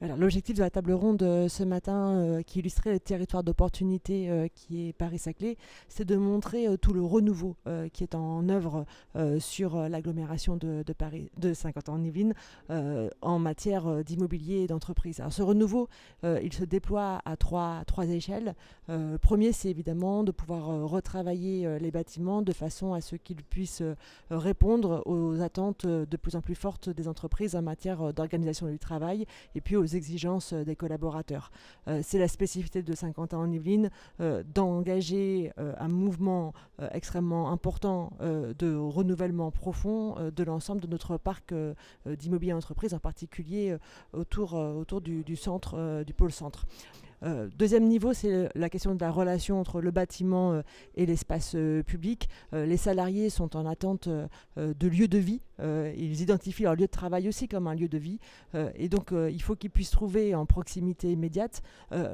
Alors, l'objectif de la table ronde ce matin, qui illustrait le territoire d'opportunité qui est Paris-Saclay, c'est de montrer tout le renouveau qui est en œuvre sur l'agglomération de Paris, de Saint-Quentin-en-Yvelines, en matière d'immobilier et d'entreprise. Alors, ce renouveau, il se déploie à trois échelles. Le premier, c'est évidemment de pouvoir retravailler les bâtiments de façon à ce qu'ils puissent répondre aux attentes de plus en plus fortes des entreprises en matière d'organisation du travail et puis aux exigences des collaborateurs. C'est la spécificité de Saint-Quentin-en-Yvelines d'engager un mouvement extrêmement important de renouvellement profond de l'ensemble de notre parc d'immobilier entreprise, en particulier autour du centre, du pôle centre. Deuxième niveau, c'est la question de la relation entre le bâtiment et l'espace public. Les salariés sont en attente de lieux de vie. Ils identifient leur lieu de travail aussi comme un lieu de vie. Et donc, il faut qu'ils puissent trouver en proximité immédiate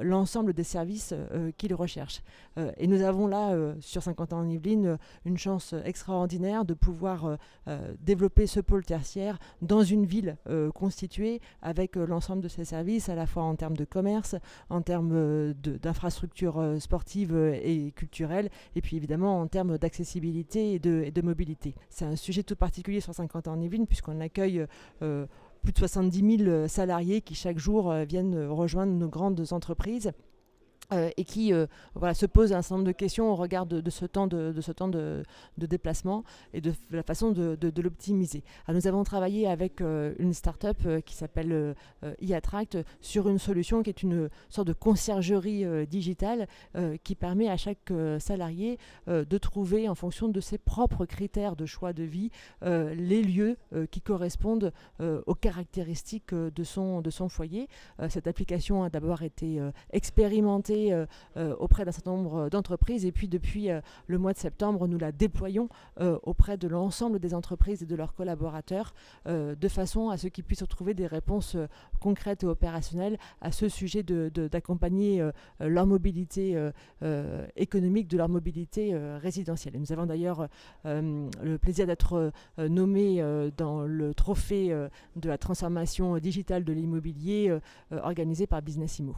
l'ensemble des services qu'ils recherchent. Et nous avons là, sur Saint-Quentin-en-Yvelines, une chance extraordinaire de pouvoir développer ce pôle tertiaire dans une ville constituée avec l'ensemble de ces services, à la fois en termes de commerce, en termes d'infrastructures sportives et culturelles, et puis évidemment en termes d'accessibilité et de mobilité. C'est un sujet tout particulier sur Saint-Quentin-en-Yvelines, puisqu'on accueille plus de 70 000 salariés qui chaque jour viennent rejoindre nos grandes entreprises. Et qui se pose un certain nombre de questions au regard de ce temps de déplacement et de la façon de l'optimiser. Alors, nous avons travaillé avec une start-up qui s'appelle e-Attract sur une solution qui est une sorte de conciergerie digitale qui permet à chaque salarié de trouver, en fonction de ses propres critères de choix de vie, les lieux qui correspondent aux caractéristiques de son foyer. Cette application a d'abord été expérimentée auprès d'un certain nombre d'entreprises, et puis depuis le mois de septembre, nous la déployons auprès de l'ensemble des entreprises et de leurs collaborateurs de façon à ce qu'ils puissent retrouver des réponses concrètes et opérationnelles à ce sujet d'accompagner leur mobilité économique, de leur mobilité résidentielle. Et nous avons d'ailleurs le plaisir d'être nommés dans le trophée de la transformation digitale de l'immobilier organisé par Business Immo.